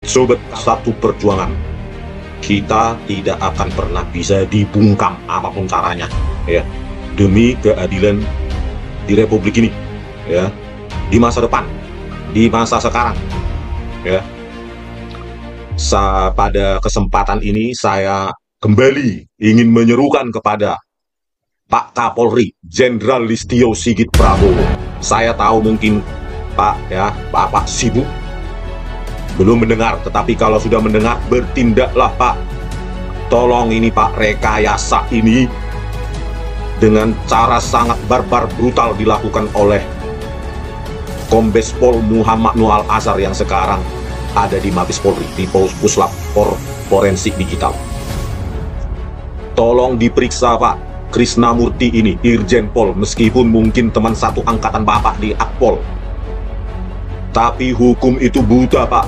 Sobat Satu Perjuangan, kita tidak akan pernah bisa dibungkam apapun caranya, ya, demi keadilan di Republik ini, ya, di masa depan, di masa sekarang, ya. Pada kesempatan ini saya kembali ingin menyerukan kepada Pak Kapolri Jenderal Listio Sigit Prabowo. Saya tahu mungkin Bapak sibuk belum mendengar, tetapi kalau sudah mendengar, bertindaklah Pak. Tolong ini Pak, rekayasa ini dengan cara sangat barbar brutal dilakukan oleh Kombes Pol Muhammad Nual Azhar yang sekarang ada di Mabes Polri, di Puslap Forensik Digital. Tolong diperiksa Pak Krisnamurti ini, Irjen Pol, meskipun mungkin teman satu angkatan Bapak di Akpol. Tapi hukum itu buta Pak,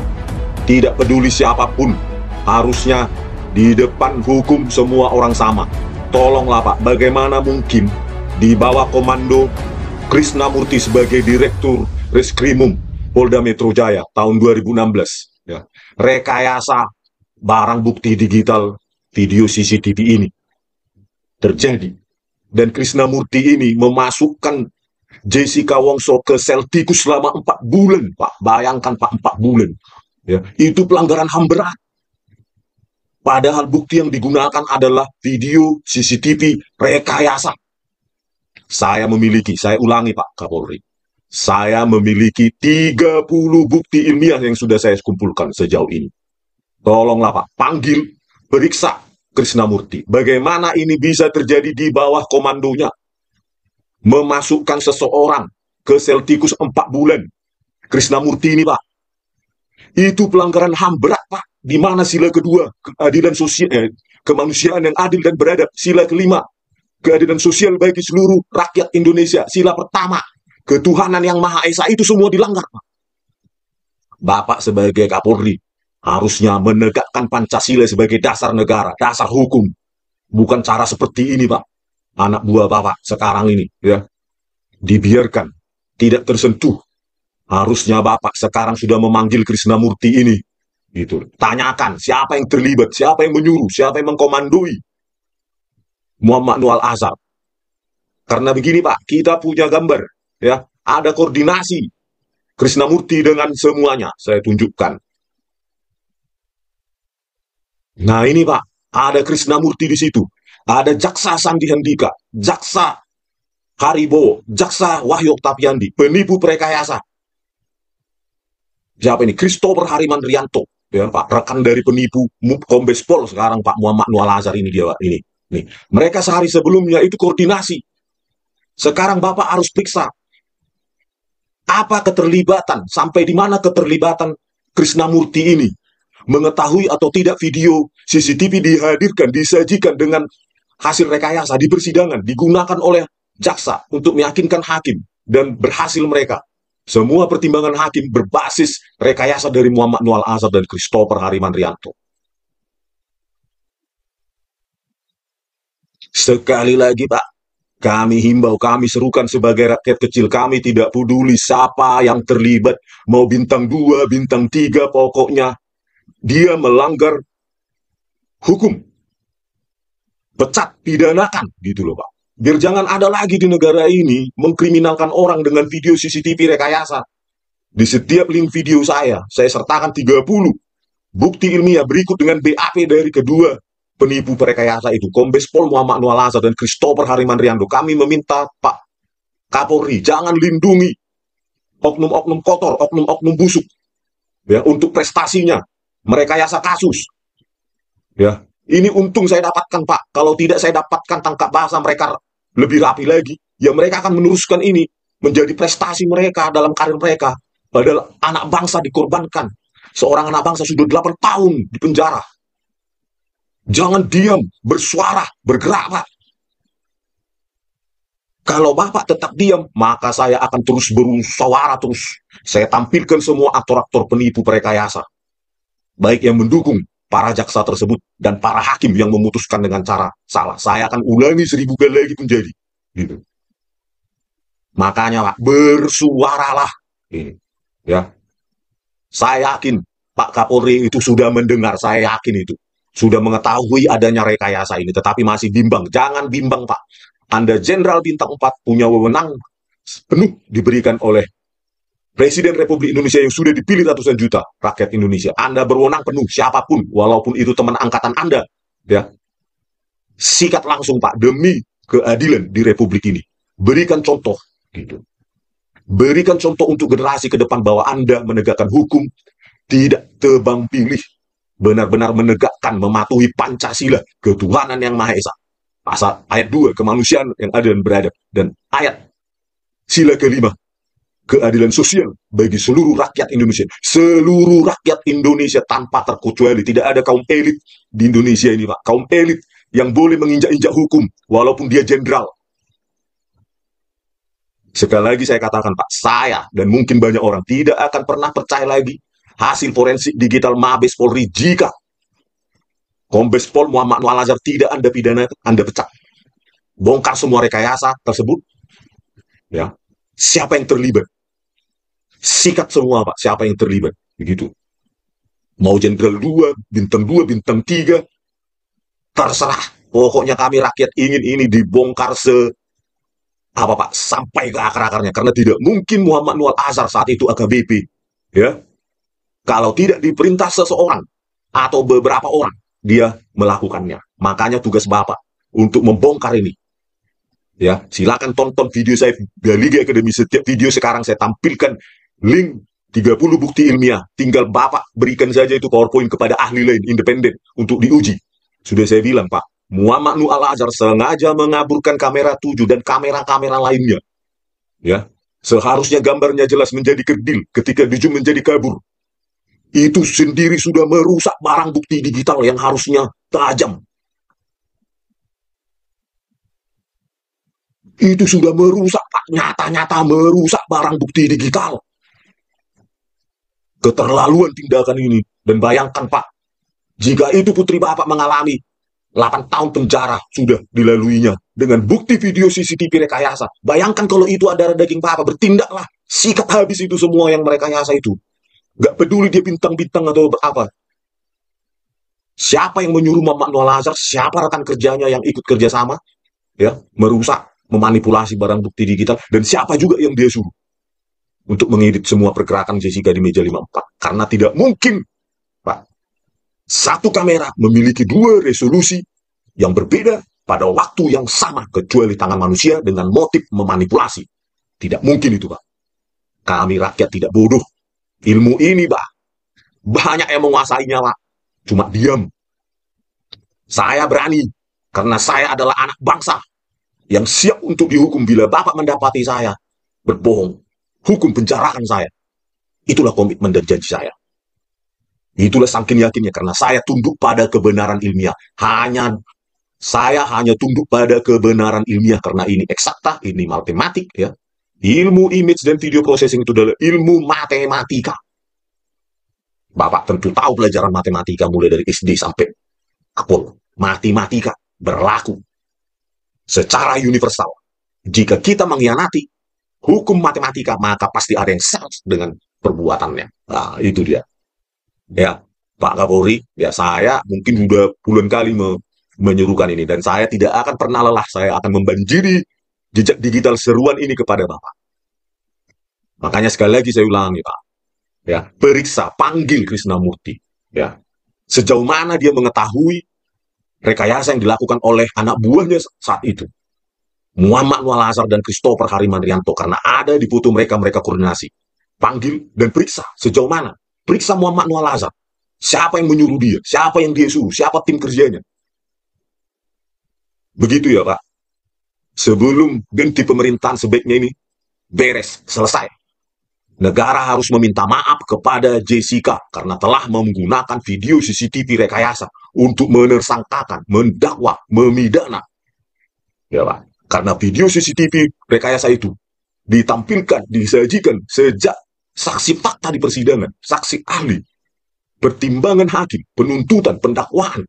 tidak peduli siapapun, harusnya di depan hukum semua orang sama. Tolonglah Pak, bagaimana mungkin di bawah komando Krisnamurti sebagai Direktur Reskrimum Polda Metro Jaya tahun 2016, ya, rekayasa barang bukti digital video CCTV ini terjadi. Dan Krisnamurti ini memasukkan Jessica Wongso ke sel tikus selama 4 bulan, Pak. Bayangkan Pak, 4 bulan. Ya, itu pelanggaran HAM berat. Padahal bukti yang digunakan adalah video CCTV rekayasa. Saya ulangi Pak Kapolri, saya memiliki 30 bukti ilmiah yang sudah saya kumpulkan sejauh ini. Tolonglah Pak, panggil, periksa Krisnamurti. Bagaimana ini bisa terjadi di bawah komandonya? Memasukkan seseorang ke sel tikus 4 bulan. Krisnamurti ini Pak, itu pelanggaran HAM berat Pak. Di mana sila kedua, keadilan sosial, kemanusiaan yang adil dan beradab. Sila kelima, keadilan sosial bagi seluruh rakyat Indonesia. Sila pertama, ketuhanan yang Maha Esa, itu semua dilanggar Pak. Bapak sebagai Kapolri harusnya menegakkan Pancasila sebagai dasar negara, dasar hukum. Bukan cara seperti ini Pak. Anak buah Bapak sekarang ini, ya, dibiarkan, tidak tersentuh. Harusnya Bapak sekarang sudah memanggil Krisnamurti ini. Gitu. Tanyakan siapa yang terlibat, siapa yang menyuruh, siapa yang mengkomandoi Muhammad Nual Azhar. Karena begini Pak, kita punya gambar, ya, ada koordinasi Krisnamurti dengan semuanya. Saya tunjukkan. Nah ini Pak, ada Krisnamurti di situ. Ada Jaksa Sandi Handika, Jaksa Haribowo, Jaksa Wahyu Oktaviandi, penipu perekayasa. Siapa ini? Christopher Harimandrianto, ya Pak, rekan dari penipu Kombes Pol sekarang Pak Muhammad Nual Azhar ini dia Pak. Ini. Nih, mereka sehari sebelumnya itu koordinasi. Sekarang Bapak harus periksa apa keterlibatan, sampai di mana keterlibatan Krisnamurti ini, mengetahui atau tidak video CCTV dihadirkan, disajikan dengan hasil rekayasa di persidangan, digunakan oleh jaksa untuk meyakinkan hakim, dan berhasil mereka. Semua pertimbangan hakim berbasis rekayasa dari Muhammad Nual Azhar dan Christopher Harimandrianto. Sekali lagi Pak, kami himbau, kami serukan sebagai rakyat kecil, kami tidak peduli siapa yang terlibat, mau bintang 2, bintang 3, pokoknya dia melanggar hukum. Pecat, pidanakan, gitu loh Pak. Biar jangan ada lagi di negara ini mengkriminalkan orang dengan video CCTV rekayasa. Di setiap link video saya sertakan 30 bukti ilmiah berikut dengan BAP dari kedua penipu perekayasa itu, Kombes Pol Muhammad Nual Azhar dan Christopher Harimandrianto. Kami meminta Pak Kapolri, jangan lindungi oknum-oknum kotor, oknum-oknum busuk, ya, untuk prestasinya merekayasa kasus. Ya, ini untung saya dapatkan Pak. Kalau tidak saya dapatkan tangkap bahasa mereka lebih rapi lagi, ya mereka akan meneruskan ini menjadi prestasi mereka dalam karir mereka. Padahal anak bangsa dikorbankan. Seorang anak bangsa sudah 8 tahun di penjara. Jangan diam, bersuara, bergerak Pak. Kalau Bapak tetap diam, maka saya akan terus bersuara terus. Saya tampilkan semua aktor-aktor penipu perekayasa, baik yang mendukung para jaksa tersebut dan para hakim yang memutuskan dengan cara salah. Saya akan ulangi 1000 kali lagi pun jadi. Gitu. Makanya Pak, bersuaralah. Ini, ya. Saya yakin Pak Kapolri itu sudah mendengar, saya yakin itu. Sudah mengetahui adanya rekayasa ini, tetapi masih bimbang. Jangan bimbang, Pak. Anda Jenderal Bintang 4 punya wewenang penuh diberikan oleh Presiden Republik Indonesia yang sudah dipilih ratusan juta rakyat Indonesia. Anda berwenang penuh, siapapun, walaupun itu teman angkatan Anda. Ya, sikat langsung, Pak, demi keadilan di Republik ini. Berikan contoh, gitu. Berikan contoh untuk generasi ke depan bahwa Anda menegakkan hukum tidak tebang pilih, benar-benar menegakkan, mematuhi Pancasila, ketuhanan yang Maha Esa. Pasal ayat 2, kemanusiaan yang adil dan beradab. Dan ayat sila kelima, keadilan sosial bagi seluruh rakyat Indonesia. Seluruh rakyat Indonesia tanpa terkecuali. Tidak ada kaum elit di Indonesia ini, Pak. Kaum elit yang boleh menginjak-injak hukum, walaupun dia jenderal. Sekali lagi saya katakan, Pak, saya dan mungkin banyak orang tidak akan pernah percaya lagi hasil forensik digital Mabes Polri jika Kombes Pol Muhammad Nur Al-Azhar tidak Anda pidana, Anda pecat. Bongkar semua rekayasa tersebut. Ya, siapa yang terlibat? Sikat semua, Pak, siapa yang terlibat. Begitu. Mau Jenderal 2, Bintang 2, Bintang 3, terserah. Pokoknya kami rakyat ingin ini dibongkar Pak, sampai ke akar-akarnya. Karena tidak mungkin Muhammad Nur Al-Azhar saat itu AKBP, ya, kalau tidak diperintah seseorang atau beberapa orang, dia melakukannya. Makanya tugas Bapak untuk membongkar ini. Ya, silakan tonton video saya di Liga Akademi. Setiap video sekarang saya tampilkan link 30 bukti ilmiah. Tinggal Bapak berikan saja itu PowerPoint kepada ahli lain independen untuk diuji. Sudah saya bilang, Pak, Muhammad Nur Al-Azhar sengaja mengaburkan kamera 7 dan kamera-kamera lainnya. Ya, seharusnya gambarnya jelas menjadi kerdil ketika di zoom menjadi kabur. Itu sendiri sudah merusak barang bukti digital yang harusnya tajam. Itu sudah merusak, Pak. Nyata-nyata merusak barang bukti digital. Keterlaluan tindakan ini. Dan bayangkan, Pak, jika itu putri Bapak mengalami 8 tahun penjara sudah dilaluinya dengan bukti video CCTV rekayasa. Bayangkan kalau itu ada daging Bapak, bertindaklah. Sikat habis itu semua yang merekayasa itu. Gak peduli dia bintang-bintang atau apa. Siapa yang menyuruh Muhammad Nur Al-Azhar, siapa rekan kerjanya yang ikut kerjasama, ya, merusak, memanipulasi barang bukti digital, dan siapa juga yang dia suruh untuk mengedit semua pergerakan Jessica di meja 54. Karena tidak mungkin, Pak, satu kamera memiliki 2 resolusi yang berbeda pada waktu yang sama, kecuali tangan manusia dengan motif memanipulasi. Tidak mungkin itu, Pak. Kami rakyat tidak bodoh. Ilmu ini, Pak, banyak yang menguasainya, Pak. Cuma diam. Saya berani, karena saya adalah anak bangsa yang siap untuk dihukum bila Bapak mendapati saya berbohong. Hukum penjarakan saya. Itulah komitmen dan janji saya. Itulah saking yakinnya, karena saya tunduk pada kebenaran ilmiah. Saya hanya tunduk pada kebenaran ilmiah, karena ini eksakta, ini matematik, ya. Ilmu image dan video processing itu adalah ilmu matematika. Bapak tentu tahu pelajaran matematika mulai dari SD sampai Akpol. Matematika berlaku secara universal. Jika kita mengkhianati hukum matematika, maka pasti ada yang salah dengan perbuatannya. Nah, itu dia. Ya, Pak Kapolri, ya, saya mungkin sudah puluhan kali menyerukan ini, dan saya tidak akan pernah lelah. Saya akan membanjiri jejak digital seruan ini kepada Bapak. Makanya sekali lagi saya ulangi, Pak. Ya, periksa, panggil Krisnamurti. Ya, sejauh mana dia mengetahui rekayasa yang dilakukan oleh anak buahnya saat itu, Muhammad Nur Al-Azhar dan Christopher Harimandrianto, karena ada di foto mereka koordinasi. Panggil dan periksa sejauh mana. Periksa Muhammad Nur Al-Azhar. Siapa yang menyuruh dia? Siapa yang dia suruh? Siapa tim kerjanya? Begitu ya, Pak. Sebelum ganti pemerintahan sebaiknya ini beres, selesai. Negara harus meminta maaf kepada Jessica karena telah menggunakan video CCTV rekayasa untuk menersangkakan, mendakwa, memidana. Ya, Pak. Karena video CCTV rekayasa itu ditampilkan, disajikan sejak saksi fakta di persidangan, saksi ahli, pertimbangan hakim, penuntutan, pendakwaan.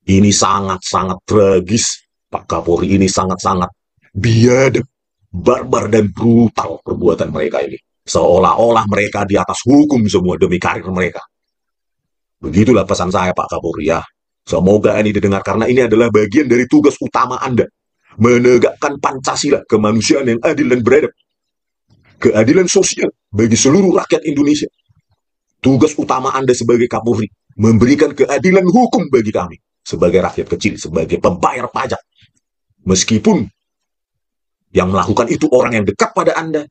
Ini sangat-sangat tragis, Pak Kapolri. Ini sangat-sangat biadab, barbar dan brutal perbuatan mereka ini. Seolah-olah mereka di atas hukum semua demi karir mereka. Begitulah pesan saya, Pak Kapolri, ya. Semoga ini didengar, karena ini adalah bagian dari tugas utama Anda. Menegakkan Pancasila, kemanusiaan yang adil dan beradab. Keadilan sosial bagi seluruh rakyat Indonesia. Tugas utama Anda sebagai Kapolri, memberikan keadilan hukum bagi kami, sebagai rakyat kecil, sebagai pembayar pajak. Meskipun yang melakukan itu orang yang dekat pada Anda,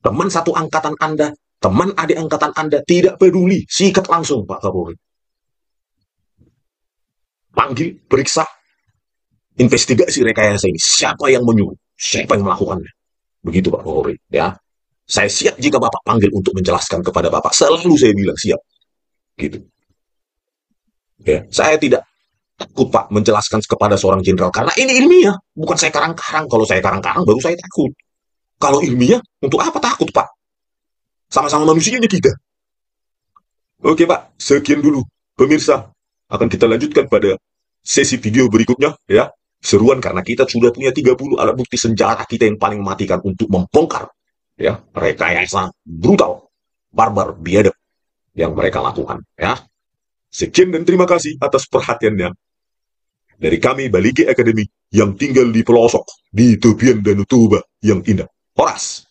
teman satu angkatan Anda, teman adik angkatan Anda, tidak peduli, sikat langsung, Pak Kapolri. Panggil, periksa, investigasi rekayasa ini. Siapa yang menyuruh? Siapa yang melakukannya? Begitu, Pak Kapolri, ya. Saya siap jika Bapak panggil untuk menjelaskan kepada Bapak. Selalu saya bilang siap. Gitu. Ya, saya tidak takut, Pak, menjelaskan kepada seorang jenderal, karena ini ilmiah, bukan saya karang-karang. Kalau saya karang-karang baru saya takut. Kalau ilmiah, untuk apa takut, Pak? Sama-sama manusianya kita. Oke, Pak, sekian dulu. Pemirsa, akan kita lanjutkan pada sesi video berikutnya, ya. Seruan karena kita sudah punya 30 alat bukti senjata kita yang paling mematikan untuk membongkar, ya, rekayasa brutal, barbar, biadab yang mereka lakukan, ya. Sekian dan terima kasih atas perhatiannya. Dari kami Baligi Academy yang tinggal di pelosok, di tepian Danau Toba yang indah. Horas!